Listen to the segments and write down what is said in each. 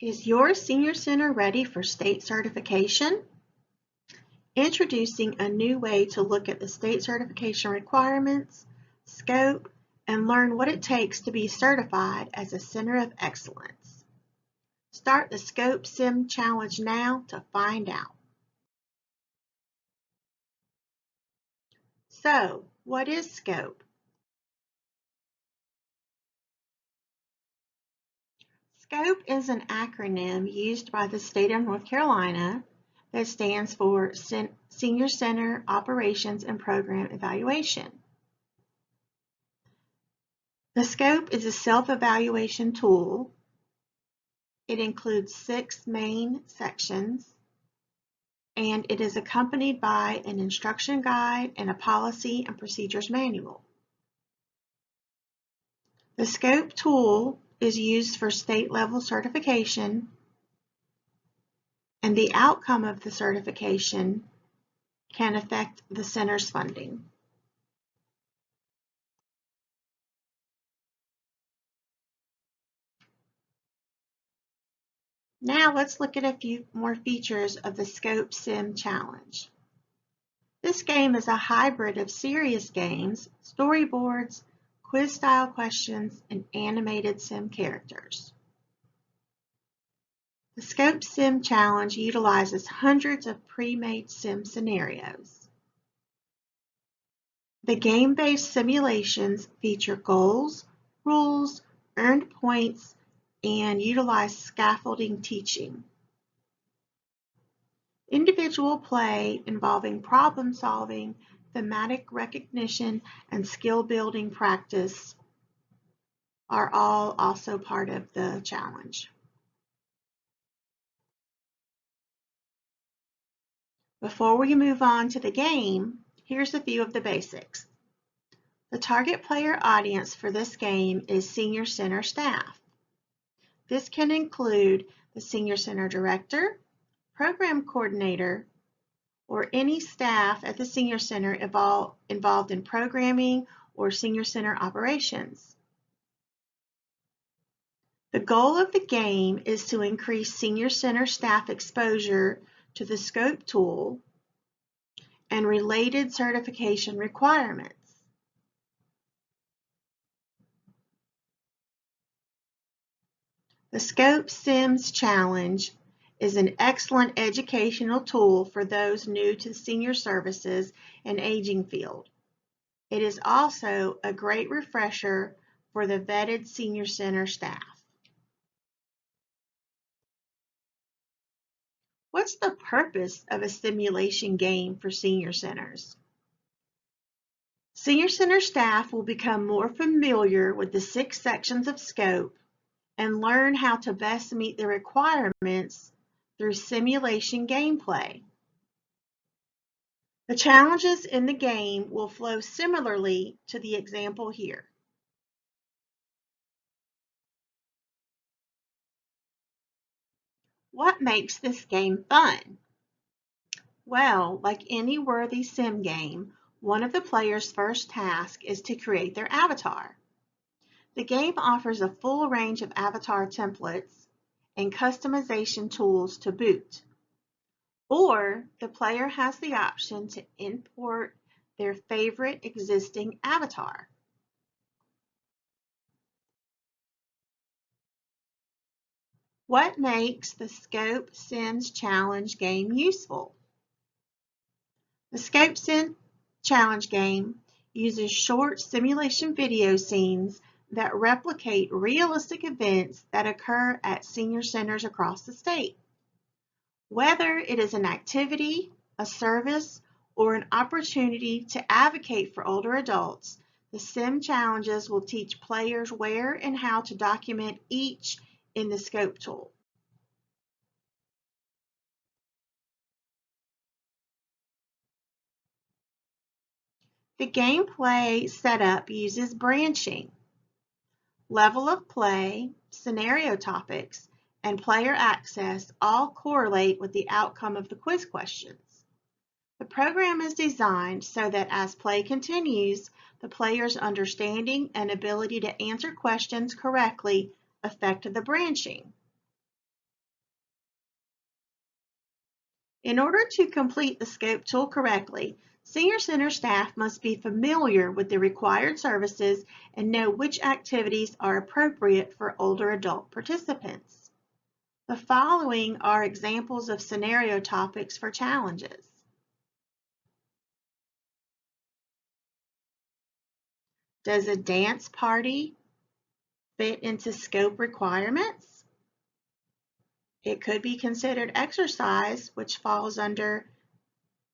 Is your senior center ready for state certification? Introducing a new way to look at the state certification requirements, scope, and learn what it takes to be certified as a center of excellence. Start the Scope Sim Challenge now to find out. So, what is SCOPE? SCOPE is an acronym used by the state of North Carolina that stands for Senior Center Operations and Program Evaluation. The SCOPE is a self-evaluation tool. It includes 6 main sections, and it is accompanied by an instruction guide and a policy and procedures manual. The SCOPE tool is used for state-level certification, and the outcome of the certification can affect the center's funding. Now let's look at a few more features of the Scope Sim Challenge. This game is a hybrid of serious games, storyboards, quiz-style questions, and animated sim characters. The Scope Sim Challenge utilizes hundreds of pre-made sim scenarios. The game-based simulations feature goals, rules, earned points, and utilize scaffolding teaching. Individual play involving problem solving, thematic recognition, and skill building practice are all also part of the challenge. Before we move on to the game, here's a few of the basics. The target player audience for this game is senior center staff. This can include the senior center director, program coordinator, or any staff at the senior center involved in programming or senior center operations. The goal of the game is to increase senior center staff exposure to the SCOPE tool and related certification requirements. The Scope Sims Challenge is an excellent educational tool for those new to the senior services and aging field. It is also a great refresher for the vetted senior center staff. What's the purpose of a simulation game for senior centers? Senior center staff will become more familiar with the 6 sections of SCOPE and learn how to best meet the requirements through simulation gameplay. The challenges in the game will flow similarly to the example here. What makes this game fun? Well, like any worthy sim game, one of the player's first tasks is to create their avatar. The game offers a full range of avatar templates and customization tools to boot. Or the player has the option to import their favorite existing avatar. What makes the Scope Sims Challenge game useful? The Scope Sim Challenge game uses short simulation video scenes that replicate realistic events that occur at senior centers across the state. Whether it is an activity, a service, or an opportunity to advocate for older adults, the sim challenges will teach players where and how to document each in the SCOPE tool. The gameplay setup uses branching. Level of play, scenario topics, and player access all correlate with the outcome of the quiz questions. The program is designed so that as play continues, the player's understanding and ability to answer questions correctly affect the branching. In order to complete the scope tool correctly, Senior Center staff must be familiar with the required services and know which activities are appropriate for older adult participants. The following are examples of scenario topics for challenges. Does a dance party fit into scope requirements? It could be considered exercise, which falls under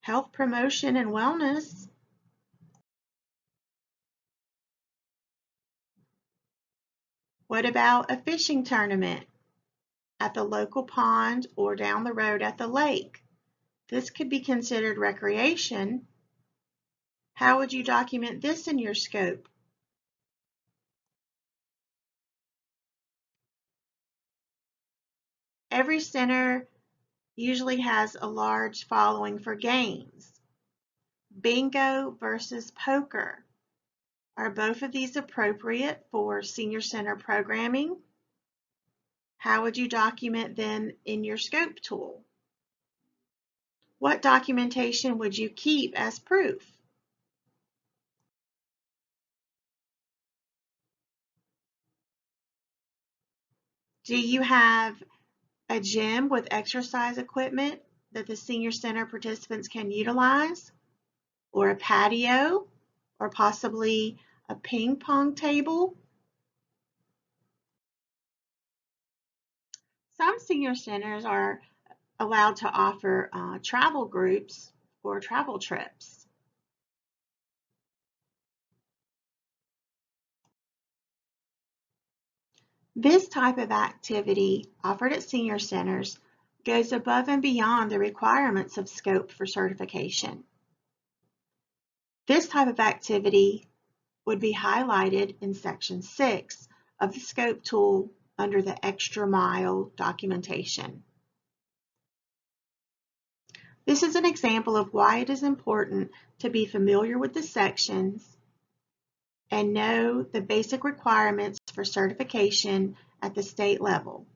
health promotion and wellness. What about a fishing tournament at the local pond or down the road at the lake? This could be considered recreation. How would you document this in your scope? Every center usually has a large following for games. Bingo versus poker. Are both of these appropriate for senior center programming? How would you document them in your scope tool? What documentation would you keep as proof? Do you have a gym with exercise equipment that the senior center participants can utilize? Or a patio? Or possibly a ping pong table? Some senior centers are allowed to offer travel groups or travel trips. This type of activity offered at senior centers goes above and beyond the requirements of scope for certification. This type of activity would be highlighted in Section 6 of the scope tool under the extra mile documentation. This is an example of why it is important to be familiar with the sections and know the basic requirements for certification at the state level.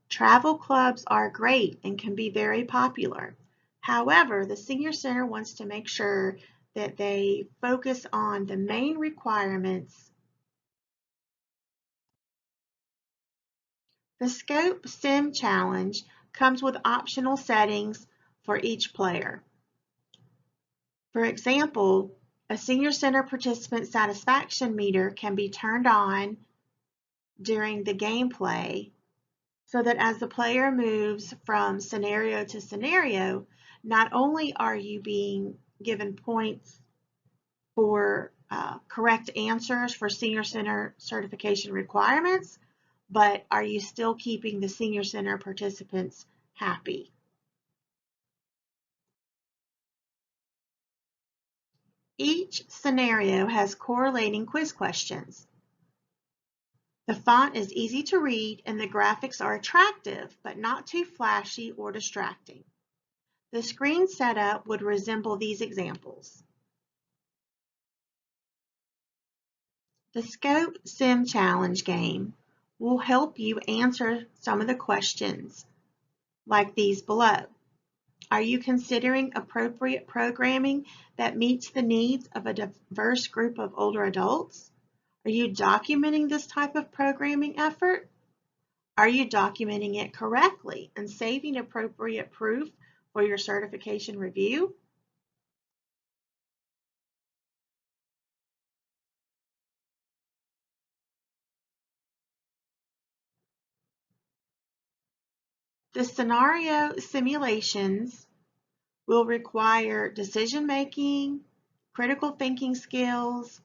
Travel clubs are great and can be very popular. However, the Senior Center wants to make sure that they focus on the main requirements. The Scope Sim Challenge comes with optional settings for each player. For example, a Senior Center participant satisfaction meter can be turned on during the gameplay so that as the player moves from scenario to scenario, not only are you being given points for correct answers for Senior Center certification requirements, but are you still keeping the Senior Center participants happy? Each scenario has correlating quiz questions. The font is easy to read and the graphics are attractive, but not too flashy or distracting. The screen setup would resemble these examples. The Scope Sim Challenge game will help you answer some of the questions like these below. Are you considering appropriate programming that meets the needs of a diverse group of older adults? Are you documenting this type of programming effort? Are you documenting it correctly and saving appropriate proof for your certification review? The scenario simulations will require decision making, critical thinking skills,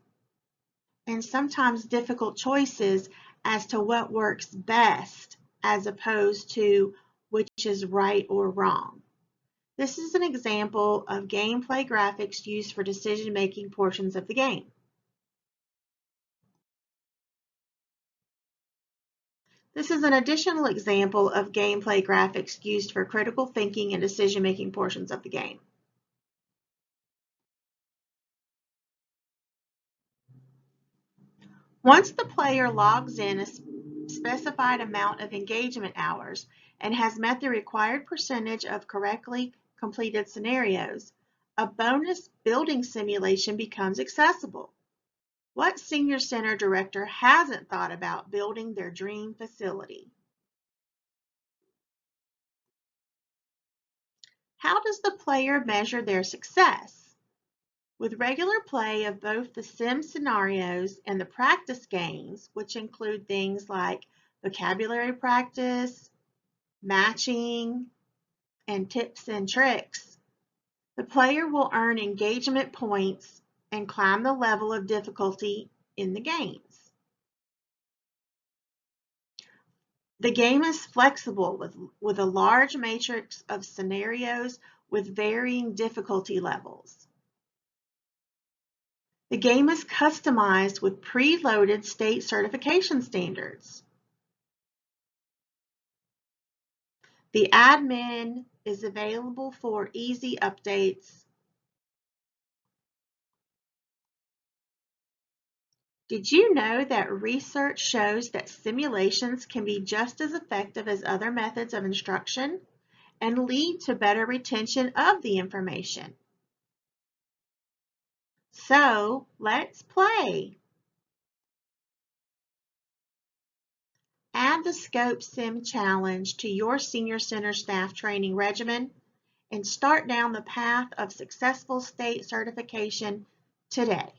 and sometimes difficult choices as to what works best as opposed to which is right or wrong. This is an example of gameplay graphics used for decision-making portions of the game. This is an additional example of gameplay graphics used for critical thinking and decision-making portions of the game. Once the player logs in a specified amount of engagement hours and has met the required percentage of correctly completed scenarios, a bonus building simulation becomes accessible. What senior center director hasn't thought about building their dream facility? How does the player measure their success? With regular play of both the sim scenarios and the practice games, which include things like vocabulary practice, matching, and tips and tricks, the player will earn engagement points and climb the level of difficulty in the games. The game is flexible with a large matrix of scenarios with varying difficulty levels. The game is customized with preloaded state certification standards. The admin is available for easy updates. Did you know that research shows that simulations can be just as effective as other methods of instruction and lead to better retention of the information? So let's play. Add the Scope Sim Challenge to your Senior Center staff training regimen and start down the path of successful state certification today.